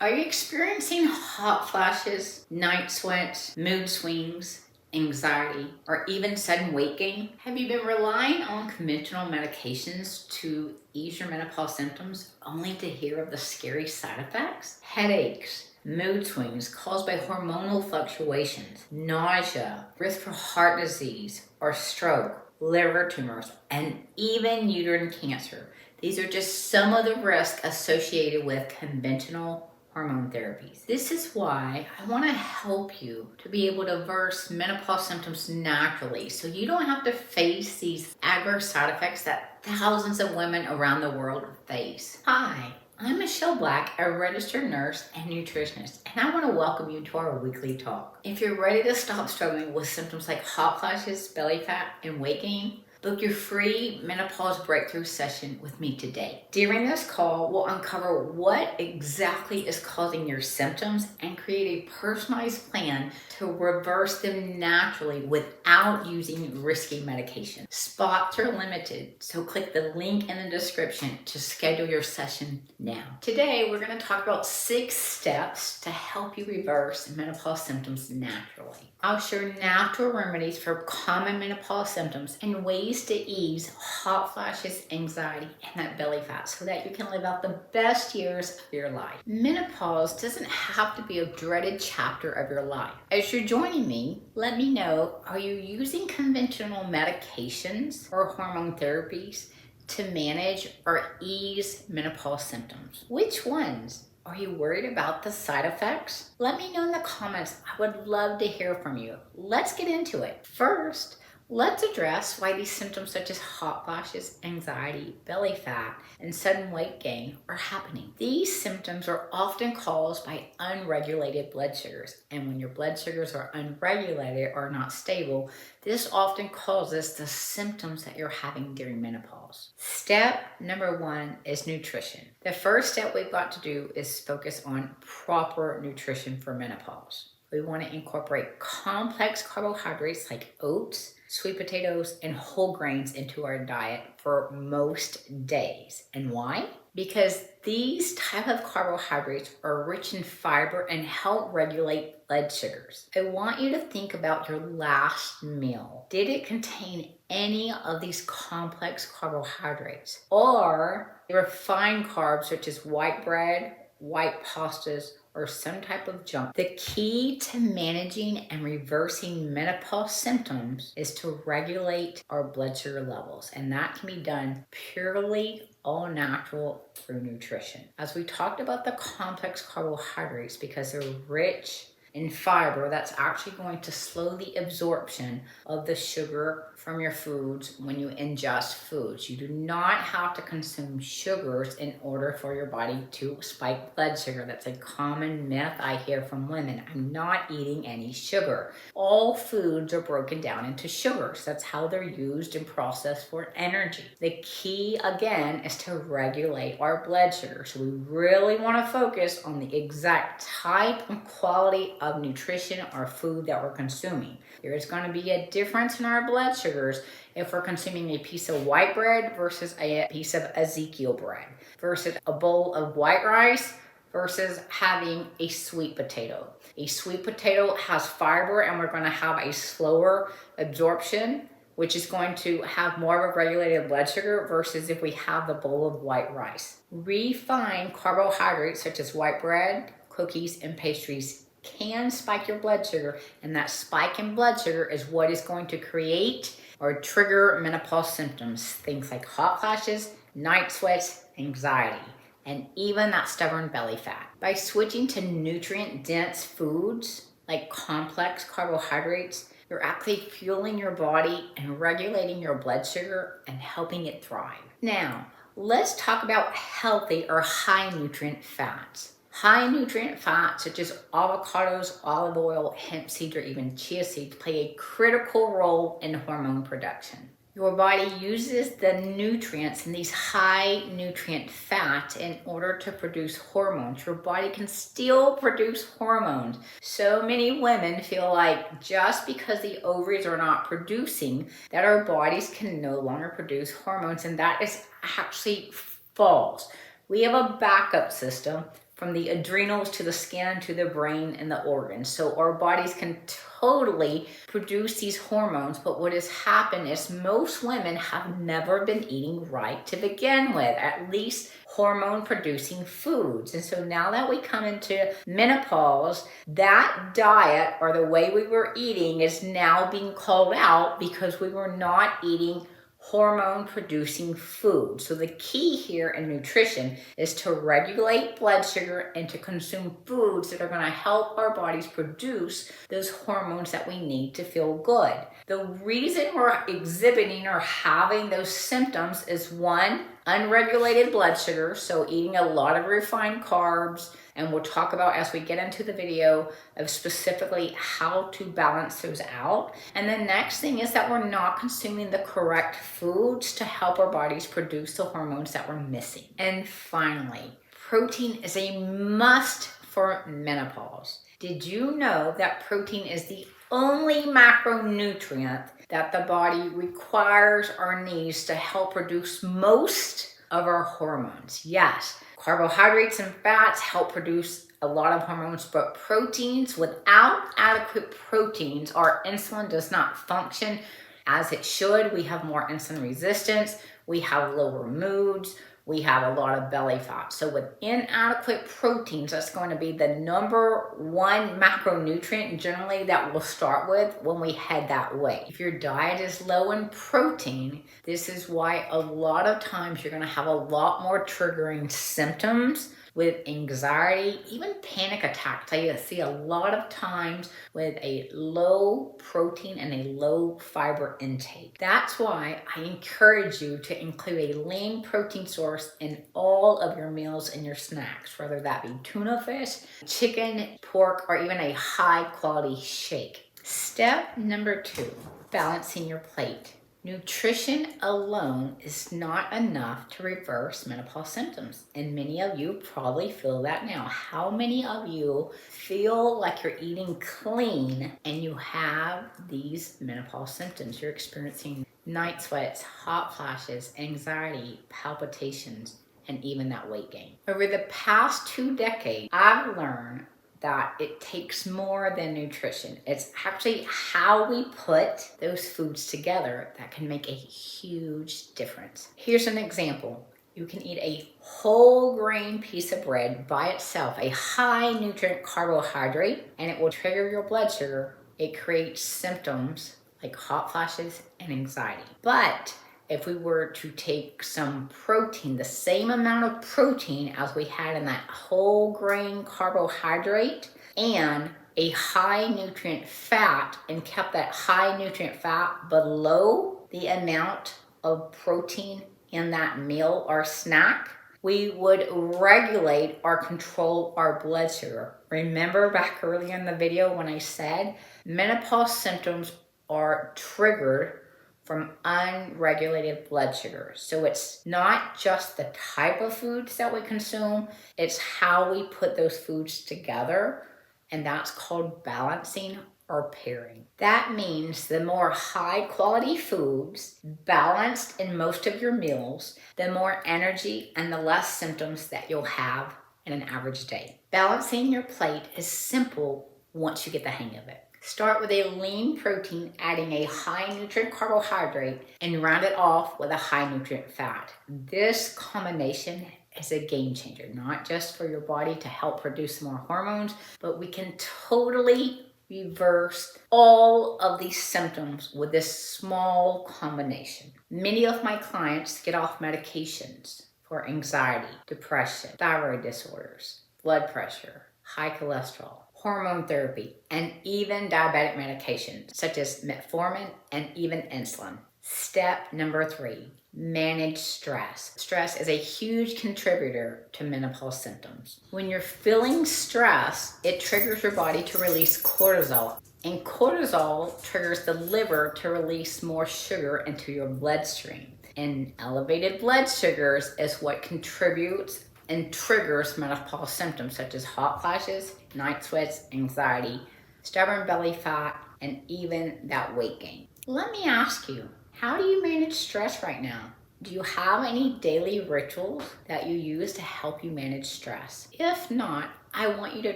Are you experiencing hot flashes, night sweats, mood swings, anxiety, or even sudden weight gain? Have you been relying on conventional medications to ease your menopause symptoms only to hear of the scary side effects? Headaches, mood swings caused by hormonal fluctuations, nausea, risk for heart disease or stroke, liver tumors, and even uterine cancer. These are just some of the risks associated with conventional hormone therapies. This is why I want to help you to be able to reverse menopause symptoms naturally so you don't have to face these adverse side effects that thousands of women around the world face. Hi, I'm Michelle Black, a registered nurse and nutritionist, and I want to welcome you to our weekly talk. If you're ready to stop struggling with symptoms like hot flashes, belly fat, and weight gain, book your free menopause breakthrough session with me today. During this call, we'll uncover what exactly is causing your symptoms and create a personalized plan to reverse them naturally without using risky medication. Spots are limited, so click the link in the description to schedule your session now. Today, we're going to talk about 6 steps to help you reverse menopause symptoms naturally. I'll share natural remedies for common menopause symptoms and ways to ease hot flashes, anxiety, and that belly fat so that you can live out the best years of your life. Menopause doesn't have to be a dreaded chapter of your life. As you're joining me, let me know, are you using conventional medications or hormone therapies to manage or ease menopause symptoms? Which ones? Are you worried about the side effects? Let me know in the comments. I would love to hear from you. Let's get into it. First, let's address why these symptoms such as hot flashes, anxiety, belly fat, and sudden weight gain are happening. These symptoms are often caused by unregulated blood sugars. And when your blood sugars are unregulated or not stable, this often causes the symptoms that you're having during menopause. Step number 1 is nutrition. The first step we've got to do is focus on proper nutrition for menopause. We want to incorporate complex carbohydrates like oats, sweet potatoes, and whole grains into our diet for most days. And why? Because these type of carbohydrates are rich in fiber and help regulate blood sugars. I want you to think about your last meal. Did it contain any of these complex carbohydrates or refined carbs such as white bread, white pastas, or some type of junk? The key to managing and reversing menopause symptoms is to regulate our blood sugar levels, and that can be done purely all natural through nutrition. As we talked about the complex carbohydrates, because they're rich in fiber, that's actually going to slow the absorption of the sugar from your foods when you ingest foods. You do not have to consume sugars in order for your body to spike blood sugar. That's a common myth I hear from women. I'm not eating any sugar. All foods are broken down into sugars. That's how they're used and processed for energy. The key, again, is to regulate our blood sugar. So we really want to focus on the exact type and quality of nutrition or food that we're consuming. There is going to be a difference in our blood sugars if we're consuming a piece of white bread versus a piece of Ezekiel bread versus a bowl of white rice versus having a sweet potato. A sweet potato has fiber and we're going to have a slower absorption, which is going to have more of a regulated blood sugar versus if we have the bowl of white rice. Refined carbohydrates such as white bread, cookies, and pastries can spike your blood sugar, and that spike in blood sugar is what is going to create or trigger menopause symptoms. Things like hot flashes, night sweats, anxiety, and even that stubborn belly fat. By switching to nutrient-dense foods like complex carbohydrates, you're actually fueling your body and regulating your blood sugar and helping it thrive. Now, let's talk about healthy or high nutrient fats. High nutrient fats such as avocados, olive oil, hemp seeds, or even chia seeds play a critical role in hormone production. Your body uses the nutrients in these high nutrient fats in order to produce hormones. Your body can still produce hormones. So many women feel like just because the ovaries are not producing, that our bodies can no longer produce hormones, and that is actually false. We have a backup system from the adrenals to the skin to the brain and the organs. So our bodies can totally produce these hormones, but what has happened is most women have never been eating right to begin with, at least hormone producing foods. And so now that we come into menopause, that diet or the way we were eating is now being called out because we were not eating hormone producing food. So the key here in nutrition is to regulate blood sugar and to consume foods that are going to help our bodies produce those hormones that we need to feel good. The reason we're exhibiting or having those symptoms is one, unregulated blood sugar, so eating a lot of refined carbs, and we'll talk about as we get into the video of specifically how to balance those out. And the next thing is that we're not consuming the correct foods to help our bodies produce the hormones that we're missing. And finally, protein is a must for menopause. Did you know that protein is the only macronutrient that the body requires or needs to help produce most of our hormones? Yes, carbohydrates and fats help produce a lot of hormones, but proteins, without adequate proteins, our insulin does not function as it should. We have more insulin resistance, we have lower moods, we have a lot of belly fat. So with inadequate proteins, that's going to be the number one macronutrient generally that we'll start with when we head that way. If your diet is low in protein, this is why a lot of times you're going to have a lot more triggering symptoms with anxiety, even panic attacks. I see a lot of times with a low protein and a low fiber intake. That's why I encourage you to include a lean protein source in all of your meals and your snacks, whether that be tuna fish, chicken, pork, or even a high quality shake. Step number 2, balancing your plate. Nutrition alone is not enough to reverse menopause symptoms. And many of you probably feel that now. How many of you feel like you're eating clean and you have these menopause symptoms? You're experiencing night sweats, hot flashes, anxiety, palpitations, and even that weight gain. Over the past 2 decades, I've learned that it takes more than nutrition. It's actually how we put those foods together that can make a huge difference. Here's an example. You can eat a whole grain piece of bread by itself, a high nutrient carbohydrate, and it will trigger your blood sugar. It creates symptoms like hot flashes and anxiety. But if we were to take some protein, the same amount of protein as we had in that whole grain carbohydrate, and a high nutrient fat, and kept that high nutrient fat below the amount of protein in that meal or snack, we would regulate or control our blood sugar. Remember back earlier in the video when I said menopause symptoms are triggered from unregulated blood sugar. So it's not just the type of foods that we consume, it's how we put those foods together, and that's called balancing or pairing. That means the more high quality foods balanced in most of your meals, the more energy and the less symptoms that you'll have in an average day. Balancing your plate is simple once you get the hang of it. Start with a lean protein, adding a high nutrient carbohydrate, and round it off with a high nutrient fat. This combination is a game changer, not just for your body to help produce more hormones, but we can totally reverse all of these symptoms with this small combination. Many of my clients get off medications for anxiety, depression, thyroid disorders, blood pressure, high cholesterol, hormone therapy, and even diabetic medications such as metformin and even insulin. Step number 3, manage stress. Stress is a huge contributor to menopause symptoms. When you're feeling stress, it triggers your body to release cortisol. And cortisol triggers the liver to release more sugar into your bloodstream. And elevated blood sugars is what contributes and triggers menopause symptoms such as hot flashes, night sweats, anxiety, stubborn belly fat, and even that weight gain. Let me ask you, how do you manage stress right now? Do you have any daily rituals that you use to help you manage stress? If not, I want you to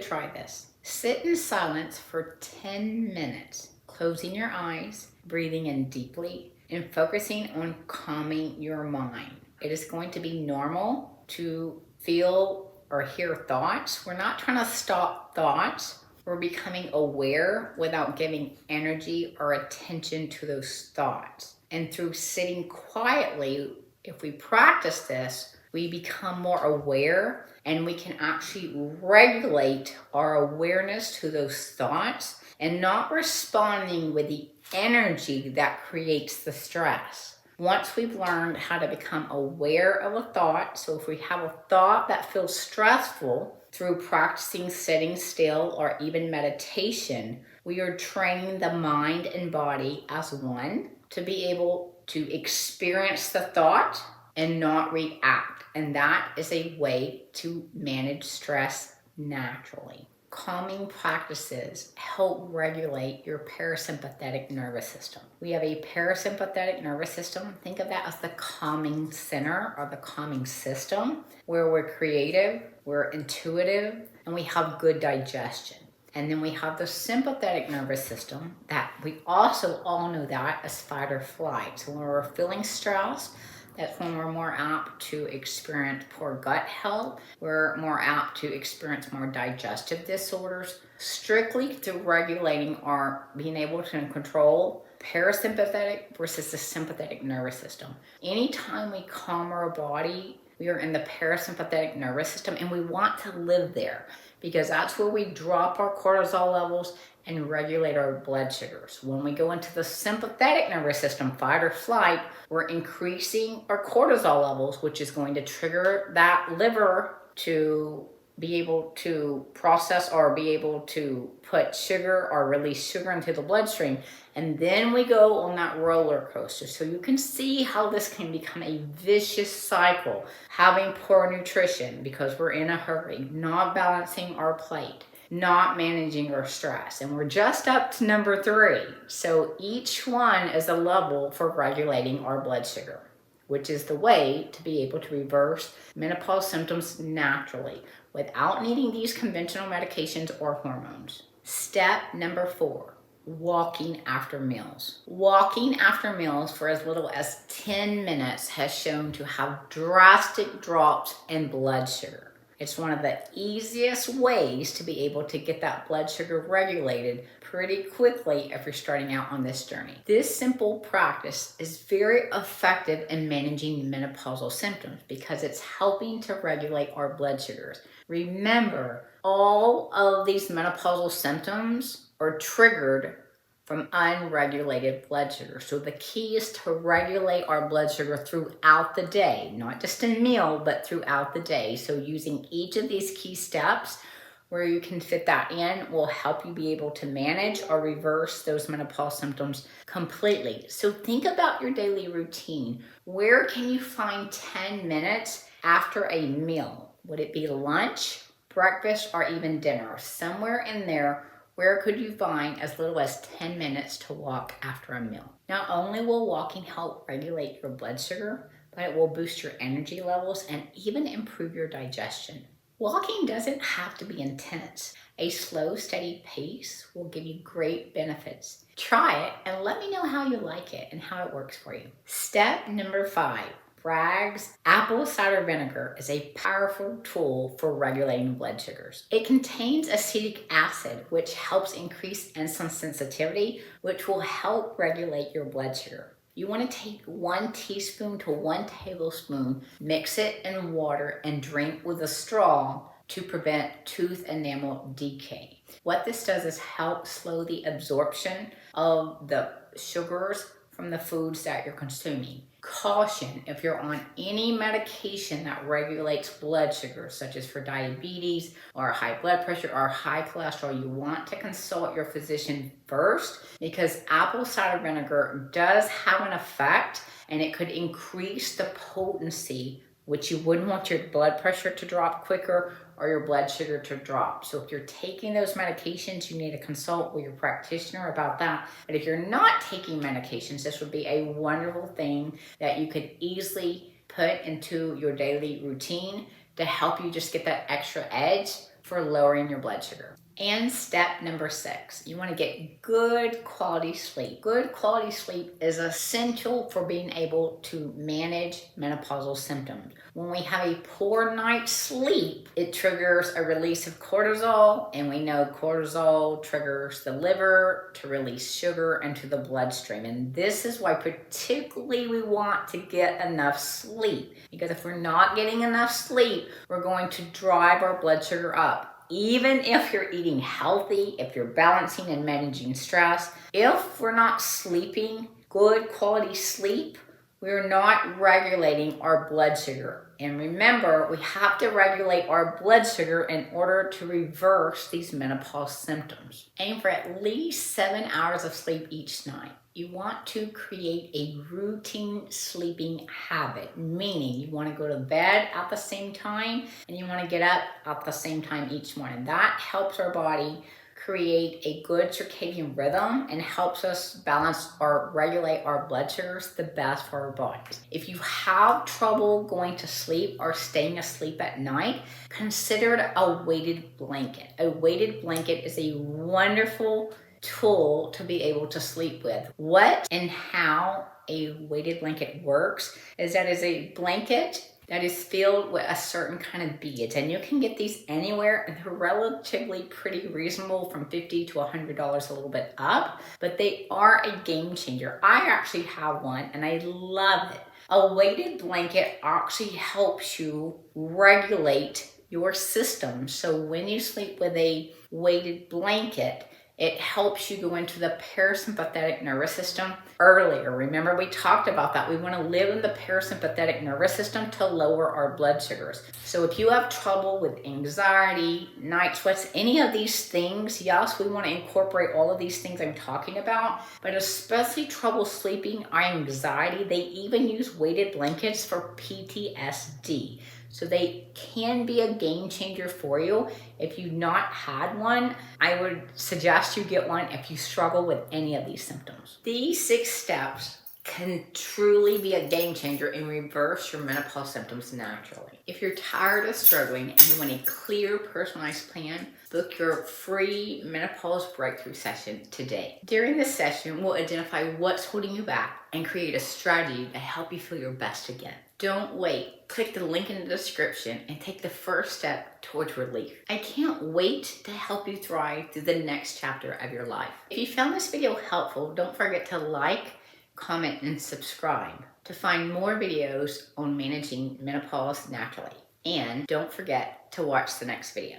try this. Sit in silence for 10 minutes, closing your eyes, breathing in deeply, and focusing on calming your mind. It is going to be normal to feel or hear thoughts. We're not trying to stop thoughts. We're becoming aware without giving energy or attention to those thoughts. And through sitting quietly, if we practice this, we become more aware and we can actually regulate our awareness to those thoughts and not responding with the energy that creates the stress. Once we've learned how to become aware of a thought, so if we have a thought that feels stressful, through practicing sitting still or even meditation, we are training the mind and body as one to be able to experience the thought and not react. And that is a way to manage stress naturally. Calming practices help regulate your parasympathetic nervous system. We have a parasympathetic nervous system. Think of that as the calming center or the calming system, where we're creative, we're intuitive, and we have good digestion. And then we have the sympathetic nervous system that we also all know that as fight or flight. So when we're feeling stressed, that's when we're more apt to experience poor gut health. We're more apt to experience more digestive disorders. Strictly through regulating our being able to control parasympathetic versus the sympathetic nervous system. Anytime we calm our body, we are in the parasympathetic nervous system, and we want to live there because that's where we drop our cortisol levels and regulate our blood sugars. When we go into the sympathetic nervous system, fight or flight, we're increasing our cortisol levels, which is going to trigger that liver to be able to process or be able to put sugar or release sugar into the bloodstream. And then we go on that roller coaster. So you can see how this can become a vicious cycle. Having poor nutrition because we're in a hurry, not balancing our plate, not managing our stress. And we're just up to number 3. So each one is a level for regulating our blood sugar, which is the way to be able to reverse menopause symptoms naturally without needing these conventional medications or hormones. Step number 4, walking after meals. Walking after meals for as little as 10 minutes has shown to have drastic drops in blood sugar. It's one of the easiest ways to be able to get that blood sugar regulated pretty quickly if you're starting out on this journey. This simple practice is very effective in managing menopausal symptoms because it's helping to regulate our blood sugars. Remember, all of these menopausal symptoms are triggered from unregulated blood sugar. So the key is to regulate our blood sugar throughout the day, not just in meal, but throughout the day. So using each of these key steps where you can fit that in will help you be able to manage or reverse those menopause symptoms completely. So think about your daily routine. Where can you find 10 minutes after a meal? Would it be lunch, breakfast, or even dinner? Somewhere in there, where could you find as little as 10 minutes to walk after a meal? Not only will walking help regulate your blood sugar, but it will boost your energy levels and even improve your digestion. Walking doesn't have to be intense. A slow, steady pace will give you great benefits. Try it and let me know how you like it and how it works for you. Step number 5. Bragg's apple cider vinegar is a powerful tool for regulating blood sugars. It contains acetic acid, which helps increase insulin sensitivity, which will help regulate your blood sugar. You want to take 1 teaspoon to 1 tablespoon, mix it in water, and drink with a straw to prevent tooth enamel decay. What this does is help slow the absorption of the sugars from the foods that you're consuming. Caution, if you're on any medication that regulates blood sugar, such as for diabetes or high blood pressure or high cholesterol, you want to consult your physician first because apple cider vinegar does have an effect and it could increase the potency, which you wouldn't want your blood pressure to drop quicker or your blood sugar to drop. So if you're taking those medications, you need to consult with your practitioner about that. But if you're not taking medications, this would be a wonderful thing that you could easily put into your daily routine to help you just get that extra edge for lowering your blood sugar. And step number 6, you want to get good quality sleep. Good quality sleep is essential for being able to manage menopausal symptoms. When we have a poor night's sleep, it triggers a release of cortisol, and we know cortisol triggers the liver to release sugar into the bloodstream. And this is why particularly we want to get enough sleep, because if we're not getting enough sleep, we're going to drive our blood sugar up. Even if you're eating healthy, if you're balancing and managing stress, if we're not sleeping good quality sleep, we're not regulating our blood sugar. And remember, we have to regulate our blood sugar in order to reverse these menopause symptoms. Aim for at least 7 hours of sleep each night. You want to create a routine sleeping habit, meaning you want to go to bed at the same time and you want to get up at the same time each morning. That helps our body create a good circadian rhythm and helps us balance or regulate our blood sugars the best for our bodies. If you have trouble going to sleep or staying asleep at night, consider a weighted blanket. A weighted blanket is a wonderful tool to be able to sleep with. What and how a weighted blanket works is that is a blanket that is filled with a certain kind of beads, and you can get these anywhere, and they're relatively pretty reasonable, from $50 to $100 a little bit up, but they are a game changer. I actually have one and I love it. A weighted blanket actually helps you regulate your system. So when you sleep with a weighted blanket, it helps you go into the parasympathetic nervous system earlier. Remember, we talked about that. We want to live in the parasympathetic nervous system to lower our blood sugars. So if you have trouble with anxiety, night sweats, any of these things, yes, we want to incorporate all of these things I'm talking about, but especially trouble sleeping or anxiety, they even use weighted blankets for PTSD. So they can be a game changer for you. If you've not had one, I would suggest you get one if you struggle with any of these symptoms. These 6 steps can truly be a game changer and reverse your menopause symptoms naturally. If you're tired of struggling and you want a clear, personalized plan, book your free menopause breakthrough session today. During this session, we'll identify what's holding you back and create a strategy to help you feel your best again. Don't wait. Click the link in the description and take the first step towards relief. I can't wait to help you thrive through the next chapter of your life. If you found this video helpful, don't forget to like, comment, and subscribe to find more videos on managing menopause naturally. And don't forget to watch the next video.